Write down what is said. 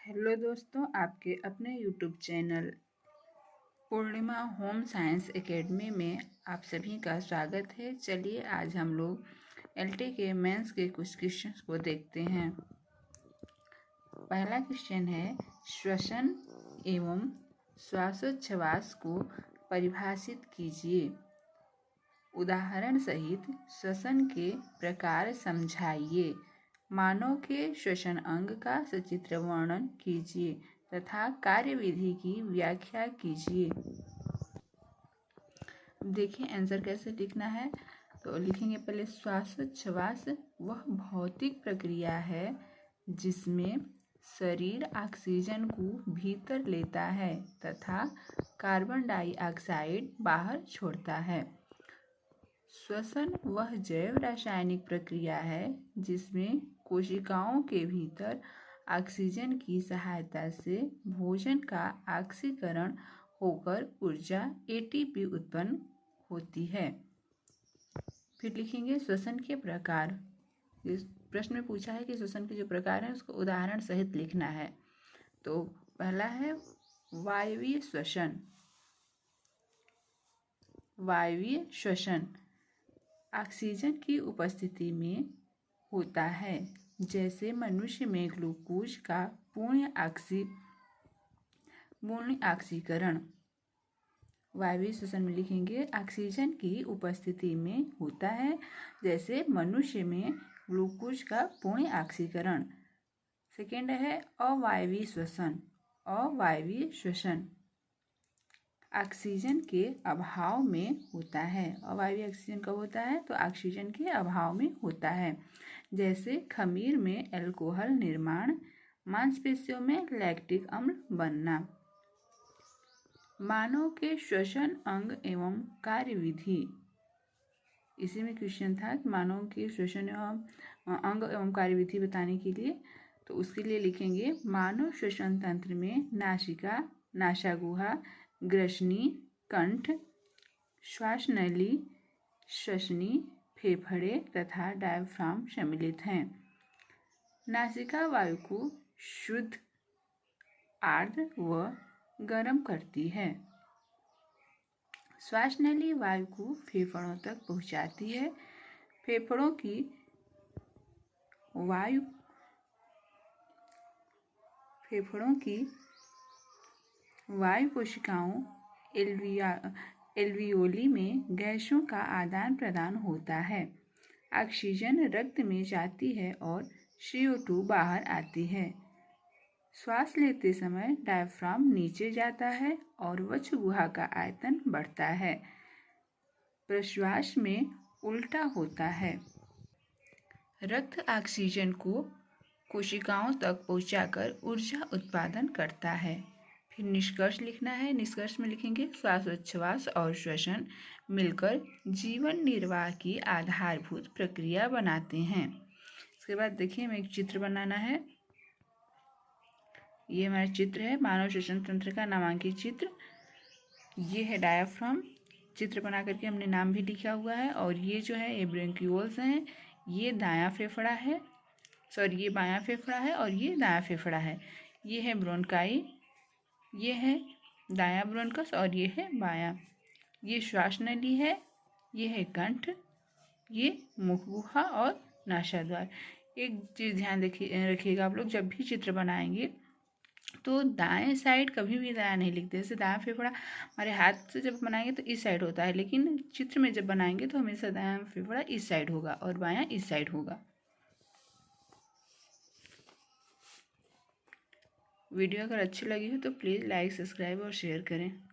Hello दोस्तों, आपके अपने यूट्यूब चैनल पूर्णिमा होम साइंस एकेडमी में आप सभी का स्वागत है। चलिए आज हम लोग एलटी के मेंस के कुछ क्वेश्चंस को देखते हैं। पहला क्वेश्चन है, श्वसन एवं श्वासोच्छ्वास को परिभाषित कीजिए। उदाहरण सहित श्वसन के प्रकार समझाइए। मानव के श्वसन अंग का सचित्र वर्णन कीजिए तथा कार्यविधि की व्याख्या कीजिए। देखिए आंसर कैसे लिखना है। तो लिखेंगे पहले, श्वासोच्छ्वास वह भौतिक प्रक्रिया है जिसमें शरीर ऑक्सीजन को भीतर लेता है तथा कार्बन डाइऑक्साइड बाहर छोड़ता है। श्वसन वह जैव रासायनिक प्रक्रिया है जिसमें कोशिकाओं के भीतर ऑक्सीजन की सहायता से भोजन का ऑक्सीकरण होकर ऊर्जा एटीपी उत्पन्न होती है। फिर लिखेंगे श्वसन के प्रकार। इस प्रश्न में पूछा है कि श्वसन के जो प्रकार हैं उसको उदाहरण सहित लिखना है। तो पहला है वायवीय श्वसन। वायवीय श्वसन ऑक्सीजन की उपस्थिति में होता है, जैसे मनुष्य में ग्लूकोज का पूर्ण ऑक्सीकरण। वायवीय श्वसन में लिखेंगे ऑक्सीजन की उपस्थिति में होता है, जैसे मनुष्य में ग्लूकोज का पूर्ण ऑक्सीकरण। सेकेंड है अवायवीय श्वसन। अवायवीय श्वसन ऑक्सीजन के अभाव में होता है। अवायवीय ऑक्सीजन कब होता है? तो ऑक्सीजन के अभाव में होता है, जैसे खमीर में अल्कोहल निर्माण, मांसपेशियों में लैक्टिक अम्ल बनना। मानव के श्वसन अंग एवं कार्यविधि। इसी में क्वेश्चन था कि मानव के श्वसन एवं अंग एवं कार्यविधि बताने के लिए, तो उसके लिए लिखेंगे मानव श्वसन तंत्र में नासिका, नासागुहा, ग्रसनी, कंठ, श्वासनली, श्वसनी, फेफड़े तथा डायफ्राम सम्मिलित हैं। नासिका वायु को शुद्ध, आर्द्र व गर्म करती है। श्वासनली वायु को फेफड़ों तक पहुंचाती है। फेफड़ों की वायु कोशिकाओं एल्वियोली में गैसों का आदान प्रदान होता है। ऑक्सीजन रक्त में जाती है और CO2 बाहर आती है। श्वास लेते समय डायफ्राम नीचे जाता है और वक्ष गुहा का आयतन बढ़ता है। प्रश्वास में उल्टा होता है। रक्त ऑक्सीजन को कोशिकाओं तक पहुंचाकर ऊर्जा उत्पादन करता है। फिर निष्कर्ष लिखना है। निष्कर्ष में लिखेंगे श्वासोच्छ्वास और श्वसन मिलकर जीवन निर्वाह की आधारभूत प्रक्रिया बनाते हैं। इसके बाद देखिए हमें एक चित्र बनाना है। ये हमारा चित्र है मानव श्वसन तंत्र का नामांकित चित्र। ये है डायाफ्राम। चित्र बना करके हमने नाम भी लिखा हुआ है। और ये जो है ये ब्रोंक्यूल्स हैं। ये दायां फेफड़ा है, ये बायां फेफड़ा है और ये दायां फेफड़ा है। ये है ब्रोंकाई, ये है दायां ब्रोंकस और ये है बायां। ये श्वासनली है, ये है कंठ, ये मुखगुहा और नासाद्वार। एक चीज़ ध्यान रखिएगा आप लोग, जब भी चित्र बनाएंगे तो दाएं साइड कभी भी दायां नहीं लिखते। जैसे दायां फेफड़ा हमारे हाथ से जब बनाएंगे तो इस साइड होता है, लेकिन चित्र में जब बनाएंगे तो हमेशा दायां फेफड़ा इस साइड होगा और बायां इस साइड होगा। वीडियो अगर अच्छी लगी हो तो प्लीज़ लाइक, सब्सक्राइब और शेयर करें।